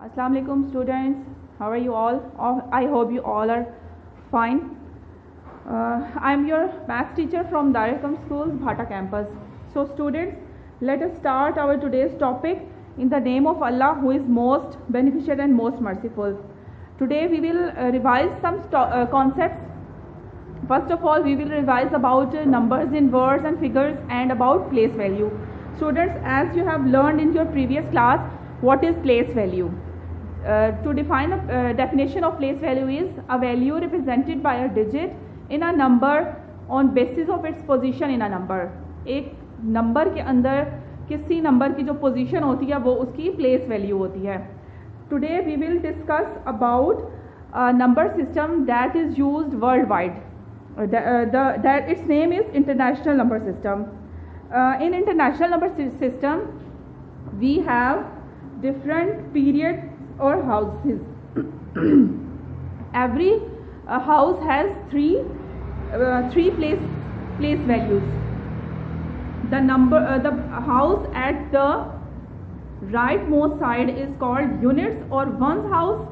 Assalamu alaikum students, how are you all? I hope you all are fine. I am your math teacher from Dar el School, Bhata campus. So students, let us start our today's topic in the name of Allah who is most beneficent and most merciful. Today we will revise some concepts. First of all, we will revise about numbers in words and figures and about place value. Students, as you have learned in your previous class, what is place value? To define a definition of place value is a value represented by a digit in a number on basis of its position in a number. एक number के अंदर किसी number की जो position होती है वो उसकी प्लेस वैल्यू होती है. Today we will discuss about a number system that is used worldwide. That its name is International Number System. In International Number System we have different periods or houses. Every house has three place values. The house at the rightmost side is called units or ones house,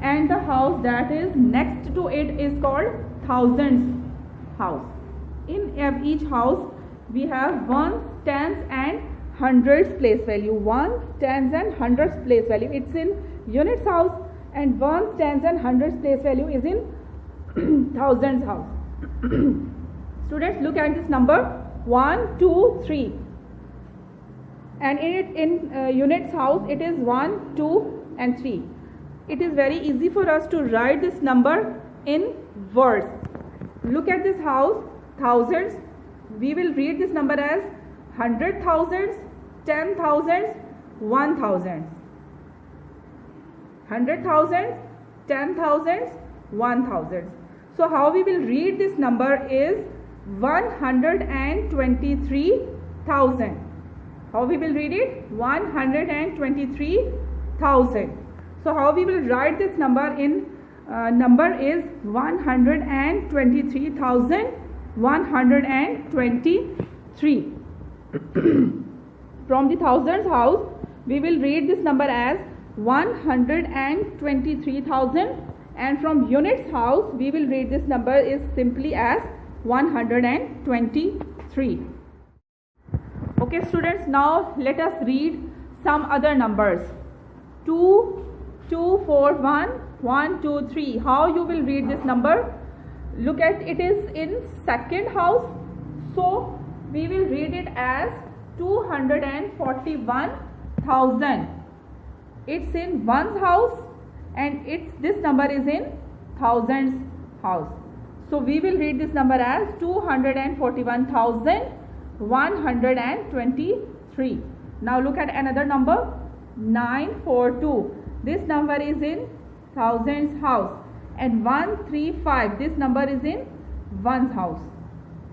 and the house that is next to it is called thousands house. In each house we have ones, tens and hundreds place value. Ones, tens and hundreds place value, it's in units house, and ones, tens and hundreds place value is in thousands house. Students, look at this number 1, 2, 3, and in units house it is 1, 2 and 3. It is very easy for us to write this number in words. Look at this house, thousands. We will read this number as 100,000s, 10,000s, 1,000s. 100,000s, 10,000s, 1,000s. So how we will read this number is 123,000. How we will read it? 123,000. So how we will write this number in number is 123,123. From the thousands house we will read this number as 123,000, and from units house we will read this number is simply as 123. Okay students, now let us read some other numbers. 2, 2, 4, 1, 1, 2, 3. How you will read this number? Look at it is in second house, so we will read it as 241,000. It's in ones house, and this number is in thousands house. So we will read this number as 241,123. Now look at another number 942. This number is in thousands house, and 135. This number is in ones house.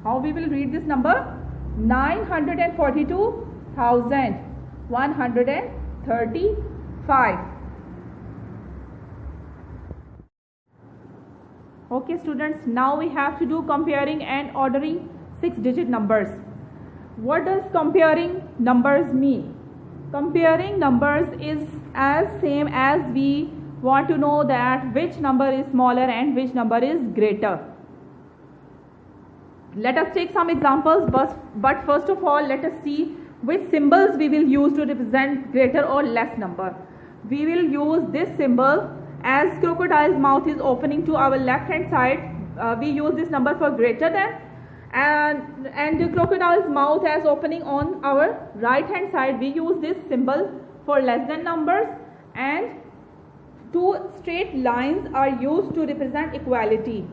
How we will read this number? 942,135. Okay students, now we have to do comparing and ordering 6-digit numbers. What does comparing numbers mean? Comparing numbers is as same as we want to know that which number is smaller and which number is greater. Let us take some examples, but first of all let us see which symbols we will use to represent greater or less number. We will use this symbol as crocodile's mouth is opening to our left hand side. We use this number for greater than, and the crocodile's mouth as opening on our right hand side. We use this symbol for less than numbers, and two straight lines are used to represent equality.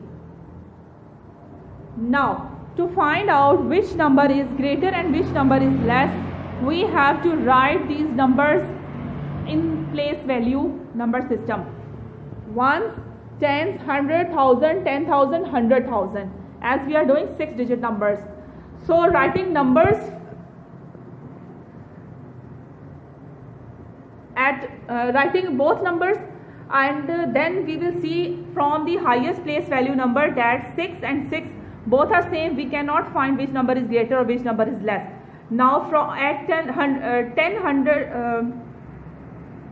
Now to find out which number is greater and which number is less, we have to write these numbers in place value number system. Ones, tens, 100,000, 10,000, 100,000, as we are doing 6-digit numbers. So writing numbers at writing both numbers, and then we will see from the highest place value number that 6 and 6 both are same. We cannot find which number is greater or which number is less. Now from at 10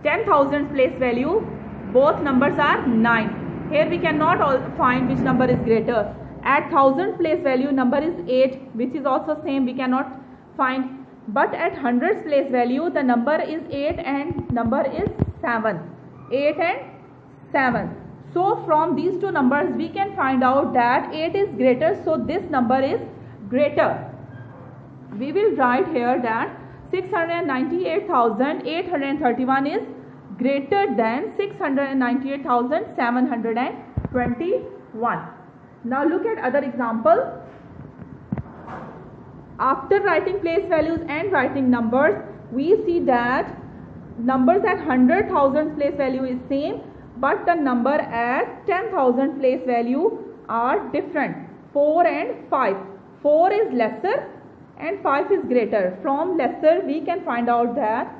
10,000 place value, both numbers are 9. Here we cannot find which number is greater. At 1000 place value, number is 8, which is also same, we cannot find. But at 100 place value, the number is 8 and number is 7. 8 and 7. So from these two numbers we can find out that 8 is greater, so this number is greater. We will write here that 698,831 is greater than 698,721. Now look at other example. After writing place values and writing numbers, we see that numbers at 100,000 place value is same, but the number at 10,000 place value are different. 4 and 5. 4 is lesser and 5 is greater. From lesser we can find out that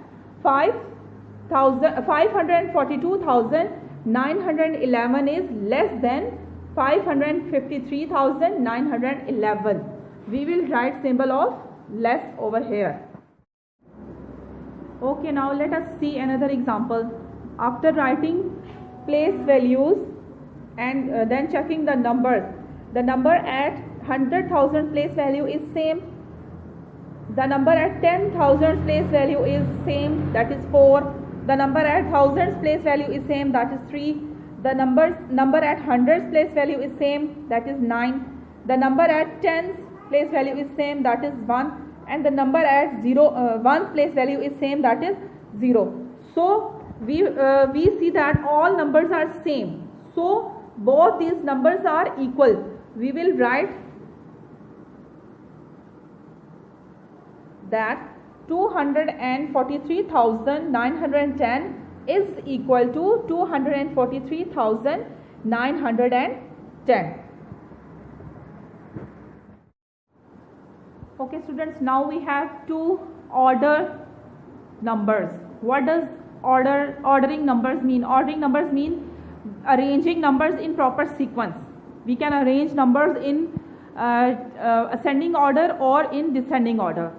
542,911 is less than 553,911. We will write symbol of less over here. Okay, now let us see another example. After writing place values and then checking the numbers, the number at 100,000 place value is same. The number at 10,000 place value is same, that is 4. The number at thousands place value is same, that is 3. The number at hundreds place value is same, that is 9. The number at tens place value is same, that is 1. And the number at ones place value is same, that is 0. So we see that all numbers are same. So both these numbers are equal. We will write that 243,910 is equal to 243,910. Okay students, now we have to order numbers. What does ordering numbers mean? Ordering numbers mean arranging numbers in proper sequence. We can arrange numbers in ascending order or in descending order.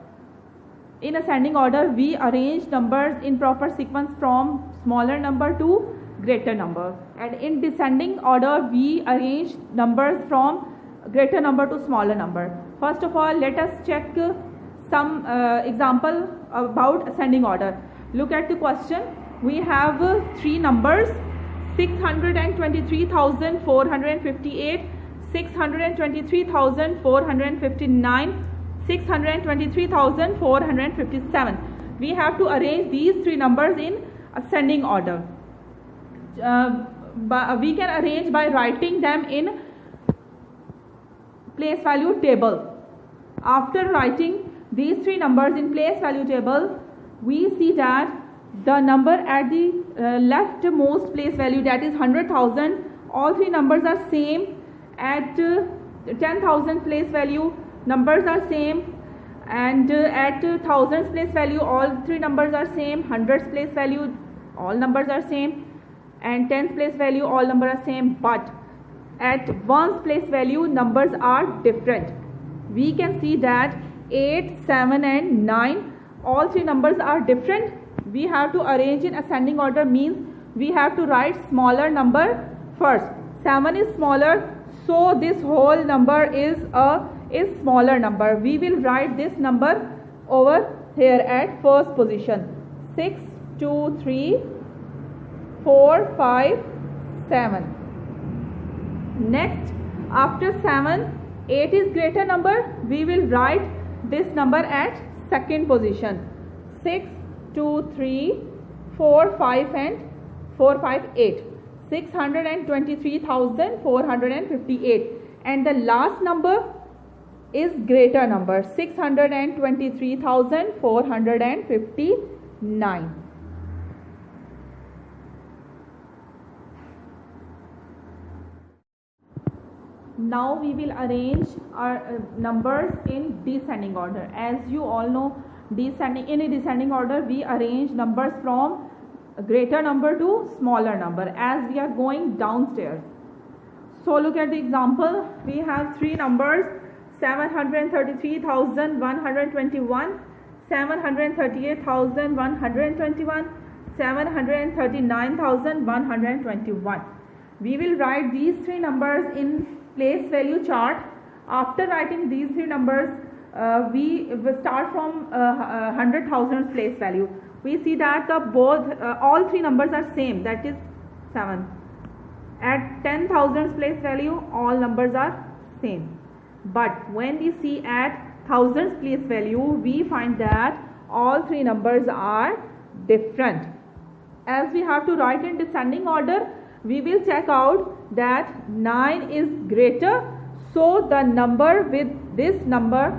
In ascending order, we arrange numbers in proper sequence from smaller number to greater number. And in descending order, we arrange numbers from greater number to smaller number. First of all, let us check some example about ascending order. Look at the question. We have three numbers: 623,458, 623,459, 623,457. We have to arrange these three numbers in ascending order. We can arrange by writing them in place value table. After writing these three numbers in place value table, we see that the number at the leftmost place value, that is 100,000, all three numbers are same. At 10,000 place value, numbers are same, and at thousands place value, all three numbers are same. Hundreds place value, all numbers are same, and tens place value, all numbers are same. But at ones place value, numbers are different. We can see that 8, 7 and 9, all three numbers are different. We have to arrange in ascending order, means we have to write smaller number first. 7 is smaller, so this whole number is smaller number. We will write this number over here at first position. 6, 2, 3, 4, 5, 7. Next, after 7, 8 is greater number. We will write this number at second position. 6, 2, 3, 4, 5 and 4, 5, 8. 623,458. And the last number is greater number, 623,459. Now we will arrange our numbers in descending order. As you all know, in a descending order we arrange numbers from greater number to smaller number as we are going downstairs. So look at the example. We have three numbers: 733,121, 738,121, 739,121. We will write these three numbers in place value chart. After writing these three numbers, we will start from 100,000 place value. We see that all three numbers are same, that is 7. At 10,000 place value, all numbers are same. But when we see at thousands place value, we find that all three numbers are different. As we have to write in descending order, we will check out that 9 is greater, so the number with this number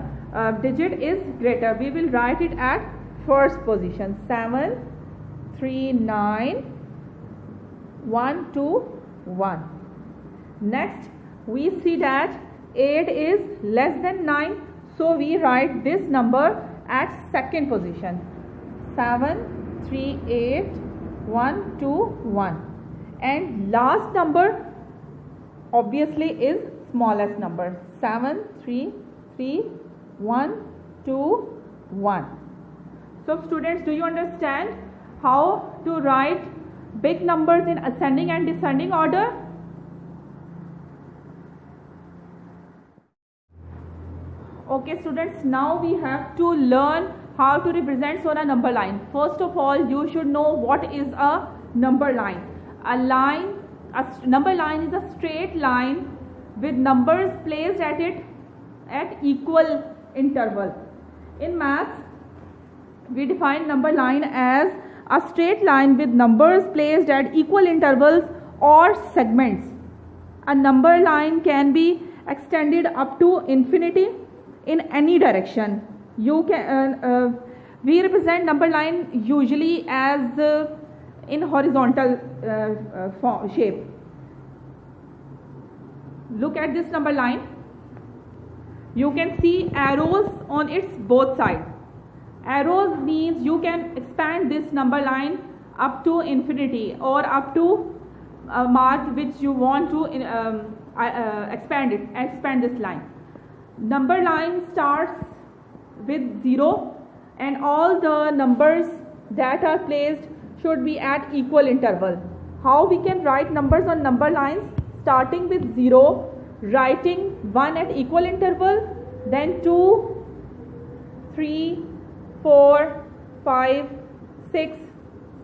digit is greater. We will write it at first position, 7, 3, 9, 1, 2, 1. Next, we see that 8 is less than 9, so we write this number at second position, 7, 3, 8, 1, 2, 1. And last number obviously is smallest number, 7, 3, 3, 1, 2, 1. So students, do you understand how to write big numbers in ascending and descending order? Okay students, now we have to learn how to represent on a number line. First of all, you should know what is a number line. A number line is a straight line with numbers placed at it at equal interval. In maths, we define number line as a straight line with numbers placed at equal intervals or segments. A number line can be extended up to infinity in any direction. We represent number line usually as in horizontal shape. Look at this number line. You can see arrows on its both sides. Arrows means you can expand this number line up to infinity or up to a mark which you want to expand this line. Number line starts with 0 and all the numbers that are placed should be at equal interval. How we can write numbers on number lines? Starting with 0, writing 1 at equal interval, then 2, 3, 4, 5, 6,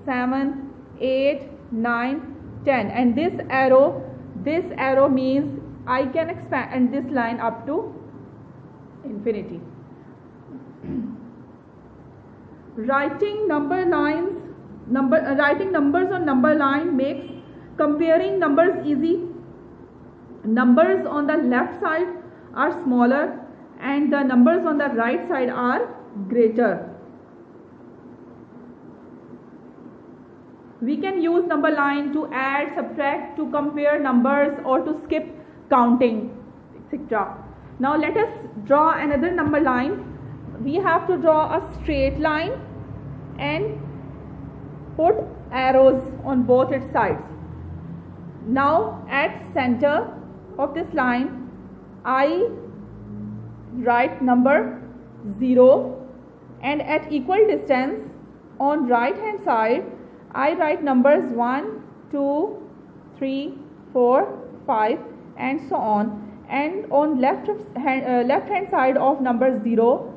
7, 8, 9, 10. And this arrow means I can expand this line up to infinity. Writing numbers on number line makes comparing numbers easy. Numbers on the left side are smaller and the numbers on the right side are greater. We can use number line to add, subtract, to compare numbers or to skip counting, etc. Now let us draw another number line. We have to draw a straight line and put arrows on both its sides. Now at center of this line, I write number 0, and at equal distance on right hand side, I write numbers 1, 2, 3, 4, 5 and so on. And on left hand side of number 0,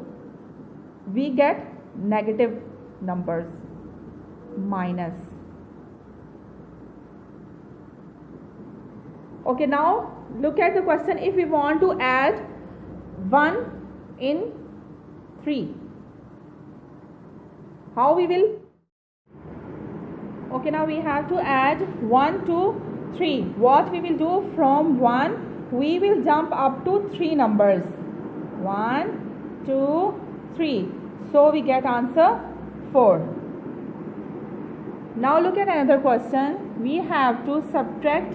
we get negative numbers, minus. Okay, now look at the question. If we want to add 1 in 3, how we will? Okay, now we have to add 1, 2, 3. What we will do? From 1 we will jump up to 3 numbers, 1, 2, 3. So we get answer 4. Now look at another question. We have to subtract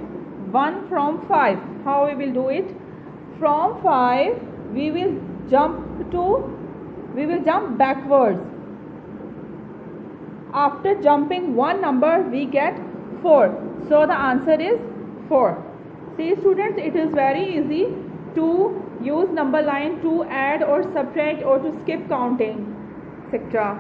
1 from 5. How we will do it? From 5 we will jump backwards. After jumping one number we get 4. So the answer is 4. See students, it is very easy to use number line to add or subtract or to skip counting, etc.